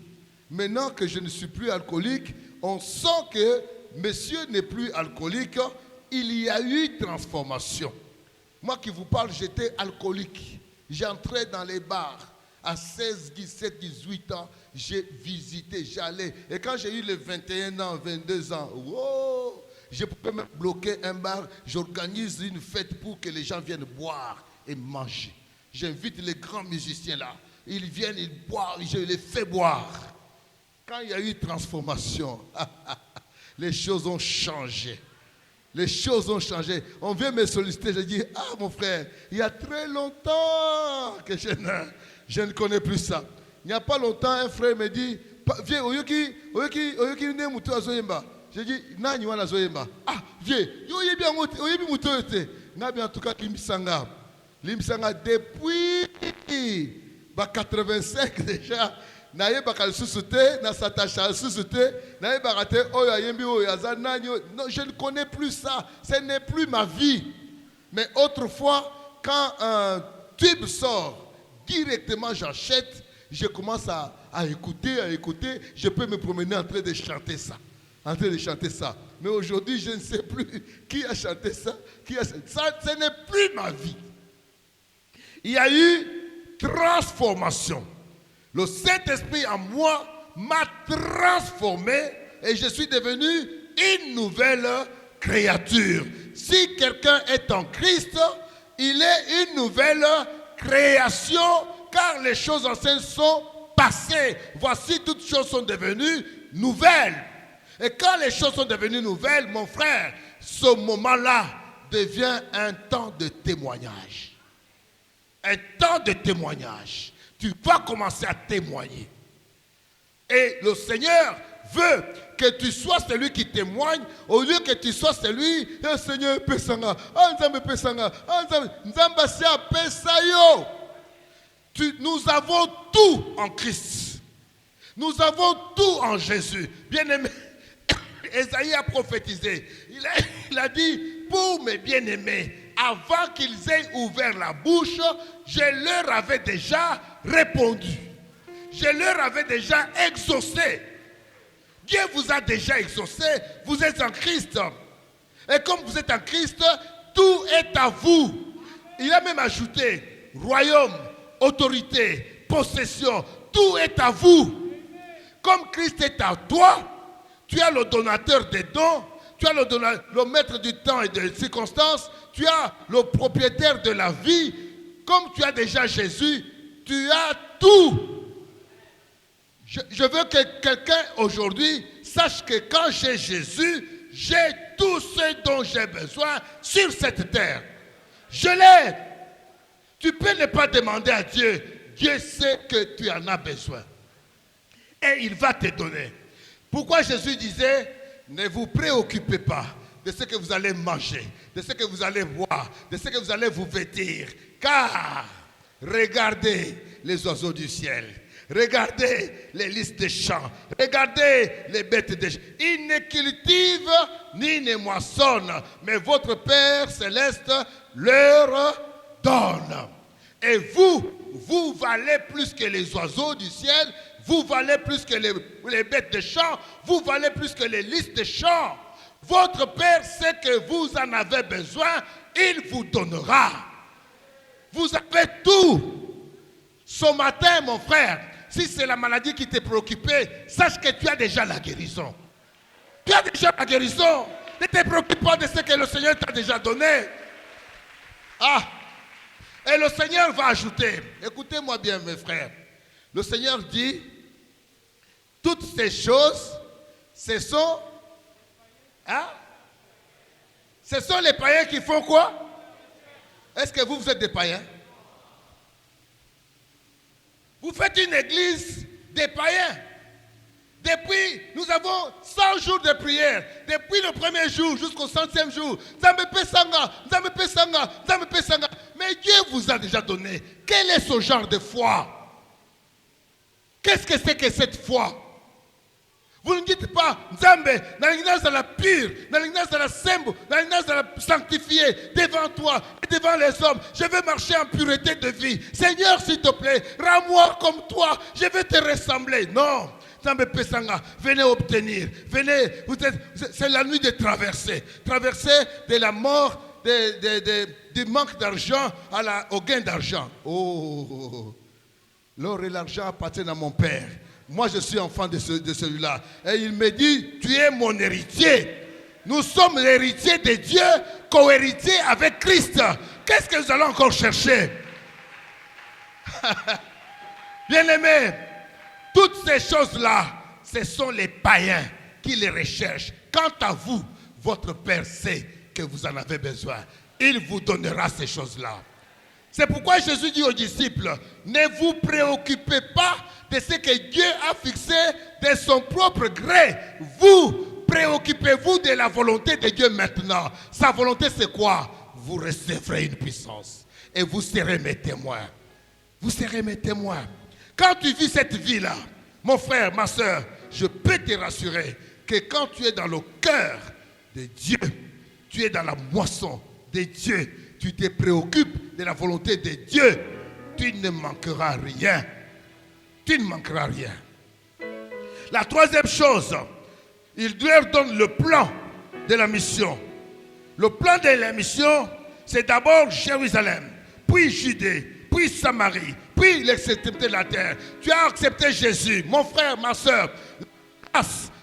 maintenant que je ne suis plus alcoolique, on sent que monsieur n'est plus alcoolique, il y a eu transformation. Moi qui vous parle, j'étais alcoolique. J'entrais dans les bars. À 16, 17, 18 ans, j'ai visité, j'allais. Et quand j'ai eu les 21 ans, 22 ans, wow, je pouvais même bloquer un bar. J'organise une fête pour que les gens viennent boire et manger. J'invite les grands musiciens là. Ils viennent, ils boivent, je les fais boire. Quand il y a eu transformation, les choses ont changé. Les choses ont changé. On vient me solliciter, je dis, ah mon frère, il y a très longtemps que je ne connais plus ça. Il n'y a pas longtemps, un frère me dit, viens, oyoki ne muto azoyemba. Je dis, nani wana azoyemba. Ah, viens, oyebi muto yote. Nabi en tout cas Limsanga. Limsanga depuis 85 déjà. Naye bakal susute, na satacha susute, naye bakate oyo ayembi oyo azanani. Non, je ne connais plus ça. Ce n'est plus ma vie. Mais autrefois, quand un tube sort, directement j'achète, je commence à écouter, je peux me promener en train de chanter ça. Mais aujourd'hui, je ne sais plus qui a chanté ça, ça, ce n'est plus ma vie. Il y a eu transformation. Le Saint-Esprit en moi m'a transformé et je suis devenu une nouvelle créature. Si quelqu'un est en Christ, il est une nouvelle création, car les choses anciennes sont passées. Voici, toutes choses sont devenues nouvelles. Et quand les choses sont devenues nouvelles, mon frère, ce moment-là devient un temps de témoignage. Un temps de témoignage. Tu vas commencer à témoigner. Et le Seigneur veut que tu sois celui qui témoigne au lieu que tu sois celui, oh Seigneur, pesanga, Nzambe pesanga, Nzamba sia pesayo. Nous avons tout en Christ. Nous avons tout en Jésus. Bien-aimé, Ésaïe a prophétisé. Il a dit, pour mes bien-aimés, avant qu'ils aient ouvert la bouche, je leur avais déjà répondu. Je leur avais déjà exaucé. Dieu vous a déjà exaucé. Vous êtes en Christ. Et comme vous êtes en Christ, tout est à vous. Il a même ajouté royaume, autorité, possession. Tout est à vous. Comme Christ est à toi, tu es le donateur des dons. Tu as le maître du temps et des circonstances. Tu as le propriétaire de la vie. Comme tu as déjà Jésus, tu as tout. Je veux que quelqu'un aujourd'hui sache que quand j'ai Jésus, j'ai tout ce dont j'ai besoin sur cette terre. Je l'ai. Tu peux ne pas demander à Dieu. Dieu sait que tu en as besoin. Et il va te donner. Pourquoi Jésus disait, ne vous préoccupez pas de ce que vous allez manger, de ce que vous allez boire, de ce que vous allez vous vêtir. Car, regardez les oiseaux du ciel. Regardez les lys des champs. Regardez les bêtes des champs. Ils ne cultivent ni ne moissonnent, mais votre Père céleste leur donne. Et vous valez plus que les oiseaux du ciel, vous valez plus que les bêtes des champs, vous valez plus que les lys des champs. Votre Père sait que vous en avez besoin, il vous donnera. Vous avez tout. Ce matin, mon frère, si c'est la maladie qui t'est préoccupée, sache que tu as déjà la guérison. Tu as déjà la guérison. Ne te préoccupe pas de ce que le Seigneur t'a déjà donné. Ah! Et le Seigneur va ajouter, écoutez-moi bien mes frères, le Seigneur dit, toutes ces choses, ce sont les païens qui font quoi? Est-ce que vous êtes des païens? Vous faites une église des païens. Depuis, nous avons 100 jours de prière. Depuis le premier jour jusqu'au 100e jour. Mais Dieu vous a déjà donné. Quel est ce genre de foi? Qu'est-ce que c'est que cette foi? Vous ne dites pas, Nzambe, dans l'ignorance de la pure, dans l'ignorance de la semble, dans l'ignorance de la sanctifiée, devant toi et devant les hommes, je vais marcher en pureté de vie. Seigneur, s'il te plaît, rends-moi comme toi, je vais te ressembler. Non. Venez obtenir, venez, c'est la nuit de traverser. Traverser de la mort, du manque d'argent au gain d'argent. Oh, l'or et l'argent appartiennent à mon Père. Moi, je suis enfant de celui-là. Et il me dit, tu es mon héritier. Nous sommes l'héritier de Dieu, co-héritier avec Christ. Qu'est-ce que nous allons encore chercher? Bien-aimés, toutes ces choses-là, ce sont les païens qui les recherchent. Quant à vous, votre Père sait que vous en avez besoin. Il vous donnera ces choses-là. C'est pourquoi Jésus dit aux disciples, ne vous préoccupez pas de ce que Dieu a fixé de son propre gré. Vous, préoccupez-vous de la volonté de Dieu maintenant. Sa volonté, c'est quoi? Vous recevrez une puissance et vous serez mes témoins. Vous serez mes témoins. Quand tu vis cette vie-là, mon frère, ma soeur, je peux te rassurer que quand tu es dans le cœur de Dieu, tu es dans la moisson de Dieu, tu te préoccupes de la volonté de Dieu, tu ne manqueras rien. Tu ne manqueras rien. La troisième chose, il leur donne le plan de la mission. Le plan de la mission, c'est d'abord Jérusalem, puis Judée, puis Samarie, puis l'extrémité de la terre. Tu as accepté Jésus, mon frère, ma soeur.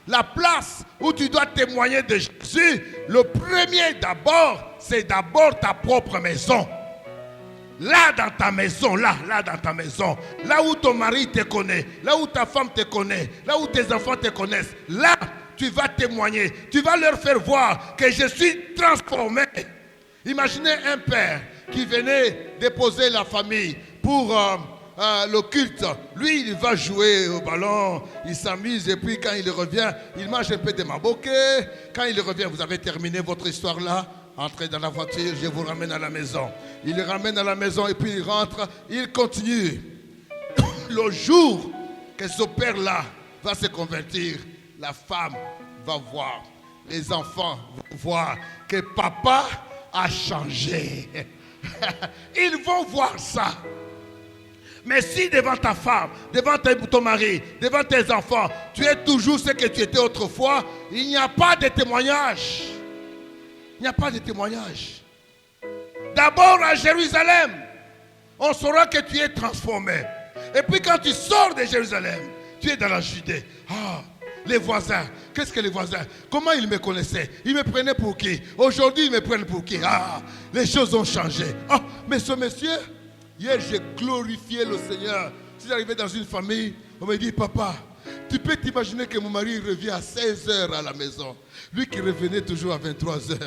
La place où tu dois témoigner de Jésus, le premier d'abord, c'est d'abord ta propre maison. Là dans ta maison, là dans ta maison, là où ton mari te connaît, là où ta femme te connaît, là où tes enfants te connaissent, là tu vas témoigner, tu vas leur faire voir que je suis transformé. Imaginez un père qui venait déposer la famille pour le culte. Lui, il va jouer au ballon, il s'amuse et puis quand il revient, il mange un peu de maboké. Quand il revient, vous avez terminé votre histoire là. Entrez dans la voiture, je vous ramène à la maison. Il le ramène à la maison et puis il rentre, il continue. Le jour que ce père-là va se convertir, la femme va voir, les enfants vont voir que papa a changé. Ils vont voir ça. Mais si devant ta femme, devant ton mari, devant tes enfants, tu es toujours ce que tu étais autrefois, il n'y a pas de témoignage. Il n'y a pas de témoignage. D'abord à Jérusalem, on saura que tu es transformé. Et puis quand tu sors de Jérusalem, tu es dans la Judée. Ah, les voisins, qu'est-ce que les voisins? Comment ils me connaissaient? Ils me prenaient pour qui? Aujourd'hui, ils me prennent pour qui? Ah, les choses ont changé. Ah, mais ce monsieur, hier, j'ai glorifié le Seigneur. Si j'arrivais dans une famille, on me dit, papa, tu peux t'imaginer que mon mari revient à 16h à la maison. Lui qui revenait toujours à 23h.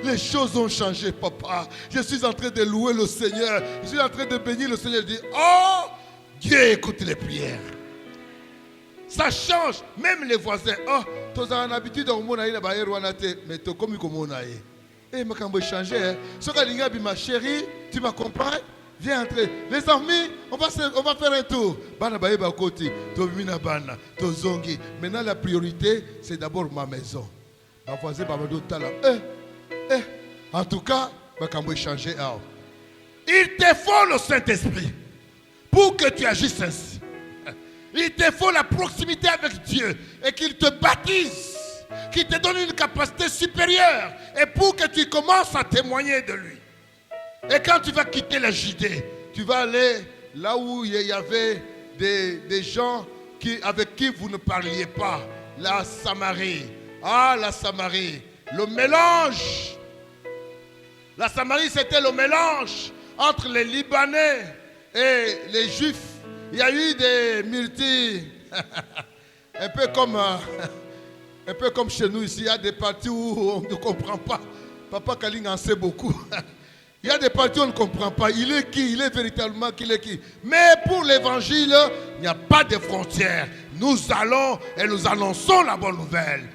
Les choses ont changé, papa. Je suis en train de louer le Seigneur. Je suis en train de bénir le Seigneur. Je dis, oh, Dieu écoute les prières. Ça change. Même les voisins. Oh, tu as une habitude de mais tu comme comme et ma cambo changer. Ce que ma chérie, tu m'accompagnes? Viens entrer. Les amis, on va faire un tour. Maintenant, la priorité, c'est d'abord ma maison. Ma voisine, en tout cas, ma cambo changer. Il te faut le Saint-Esprit pour que tu agisses ainsi. Il te faut la proximité avec Dieu et qu'il te baptise, qu'il te donne une capacité supérieure et pour que tu commences à témoigner de lui. Et quand tu vas quitter la Judée, tu vas aller là où il y avait des gens avec qui vous ne parliez pas. La Samarie. Ah, la Samarie. Le mélange. La Samarie, c'était le mélange entre les Libanais et les Juifs. Il y a eu des multi, un peu comme chez nous ici, il y a des parties où on ne comprend pas. Papa Kaling en sait beaucoup. Il y a des parties où on ne comprend pas. Il est qui? Il est véritablement qui? Il est qui? Mais pour l'évangile, il n'y a pas de frontières. Nous allons et nous annonçons la bonne nouvelle.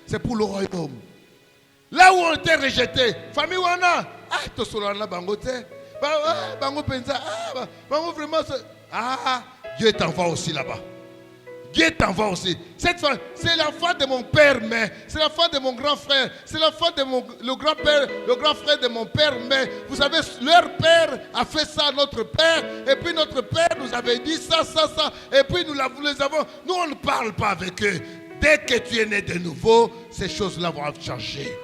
C'est pour le royaume. Là où on était rejeté, famille Wana, tu seras là, Bangote. Bango Penza, Bango vraiment. Dieu t'envoie aussi là-bas. Dieu t'envoie aussi. Cette femme, c'est la foi de mon père, mais c'est la foi de mon grand frère. C'est la foi de le grand-père, le grand frère de mon père, mais vous savez, leur père a fait ça à notre père, et puis notre père nous avait dit ça, et puis nous les avons. Nous, on ne parle pas avec eux. Dès que tu es né de nouveau, ces choses-là vont changer.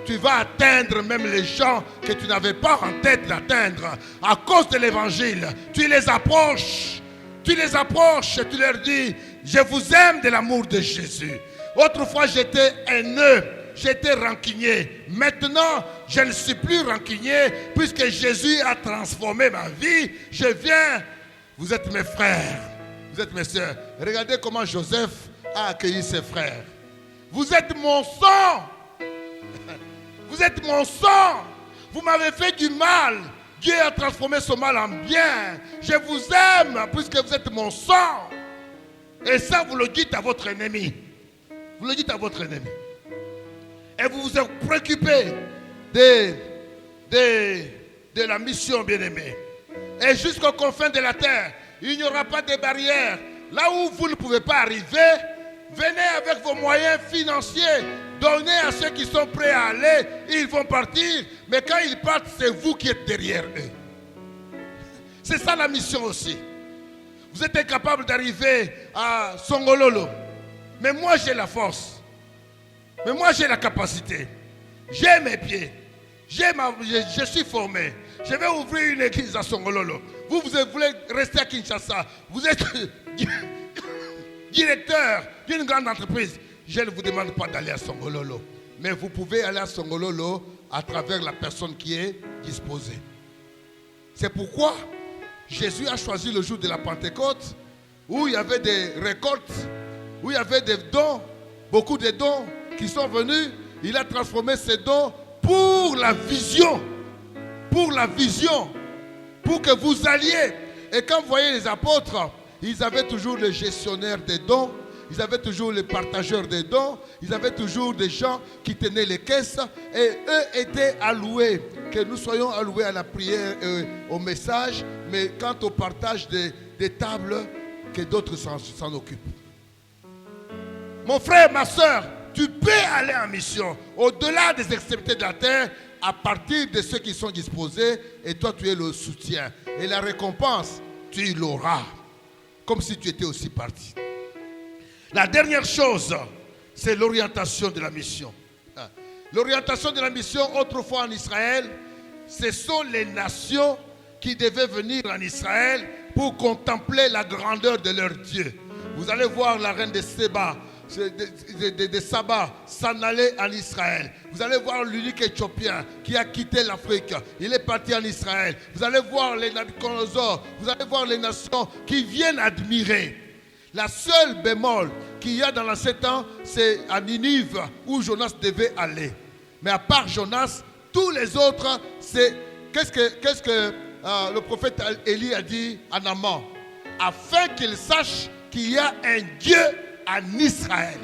Tu vas atteindre même les gens que tu n'avais pas en tête d'atteindre à cause de l'évangile. Tu les approches et tu leur dis, je vous aime de l'amour de Jésus. Autrefois, j'étais haineux, j'étais rancunier. Maintenant, je ne suis plus rancunier puisque Jésus a transformé ma vie. Je viens, vous êtes mes frères, vous êtes mes soeurs. Regardez comment Joseph a accueilli ses frères. Vous êtes mon sang. Vous êtes mon sang. Vous m'avez fait du mal. Dieu a transformé ce mal en bien. Je vous aime puisque vous êtes mon sang. Et ça, vous le dites à votre ennemi. Vous le dites à votre ennemi. Et vous vous préoccupez de la mission, bien-aimée. Et jusqu'aux confins de la terre, il n'y aura pas de barrières. Là où vous ne pouvez pas arriver, venez avec vos moyens financiers. Donnez à ceux qui sont prêts à aller, ils vont partir. Mais quand ils partent, c'est vous qui êtes derrière eux. C'est ça la mission aussi. Vous êtes incapable d'arriver à Songololo. Mais moi j'ai la force. Mais moi j'ai la capacité. J'ai mes pieds. Je suis formé. Je vais ouvrir une église à Songololo. Vous voulez rester à Kinshasa. Vous êtes directeur d'une grande entreprise. Je ne vous demande pas d'aller à Songololo. Mais vous pouvez aller à Songololo à travers la personne qui est disposée. C'est pourquoi Jésus a choisi le jour de la Pentecôte, où il y avait des récoltes, où il y avait des dons, beaucoup de dons qui sont venus. Il a transformé ces dons pour la vision. Pour la vision. Pour que vous alliez. Et quand vous voyez les apôtres, ils avaient toujours le gestionnaire des dons. Ils avaient toujours les partageurs des dons. Ils avaient toujours des gens qui tenaient les caisses. Et eux étaient alloués. Que nous soyons alloués à la prière et au message. Mais quant au partage des tables, que d'autres s'en occupent. Mon frère, ma soeur, tu peux aller en mission. Au-delà des extrémités de la terre, à partir de ceux qui sont disposés. Et toi, tu es le soutien. Et la récompense, tu l'auras. Comme si tu étais aussi parti. La dernière chose, c'est l'orientation de la mission. L'orientation de la mission, autrefois en Israël, ce sont les nations qui devaient venir en Israël pour contempler la grandeur de leur Dieu. Vous allez voir la reine de Saba s'en aller en Israël. Vous allez voir l'unique Éthiopien qui a quitté l'Afrique. Il est parti en Israël. Vous allez voir les Nabucodonosor. Vous allez voir les nations qui viennent admirer. La seule bémol qu'il y a dans l'Ancien temps, c'est à Ninive où Jonas devait aller. Mais à part Jonas, tous les autres, c'est qu'est-ce que le prophète Élie a dit à Naaman. afin qu'ils sachent qu'il y a un Dieu en Israël.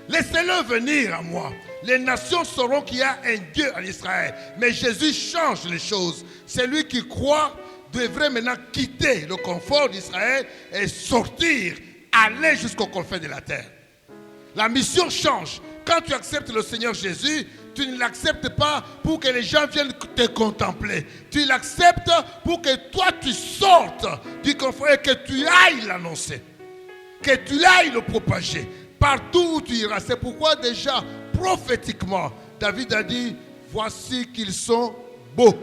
Laissez-le venir à moi. Les nations sauront qu'il y a un Dieu en Israël. Mais Jésus change les choses. Celui qui croit devrait maintenant quitter le confort d'Israël et sortir, aller jusqu'au confins de la terre. La mission change. Quand tu acceptes le Seigneur Jésus, tu ne l'acceptes pas pour que les gens viennent te contempler. Tu l'acceptes pour que toi tu sortes du confort et que tu ailles l'annoncer. Que tu ailles le propager. Partout où tu iras. C'est pourquoi déjà, prophétiquement, David a dit, voici qu'ils sont beaux,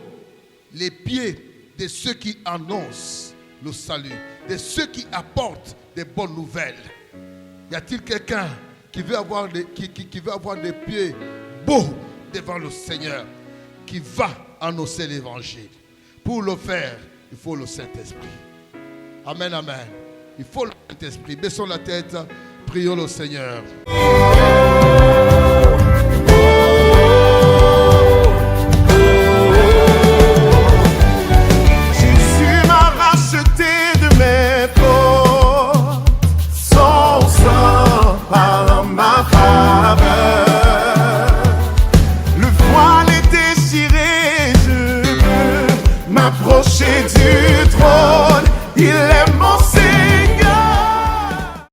les pieds de ceux qui annoncent le salut, de ceux qui apportent des bonnes nouvelles. Y a-t-il quelqu'un qui veut avoir des pieds beaux devant le Seigneur, qui va annoncer l'évangile? Pour le faire, il faut le Saint-Esprit. Amen, amen. Il faut le Saint-Esprit. Baissons la tête, prions le Seigneur.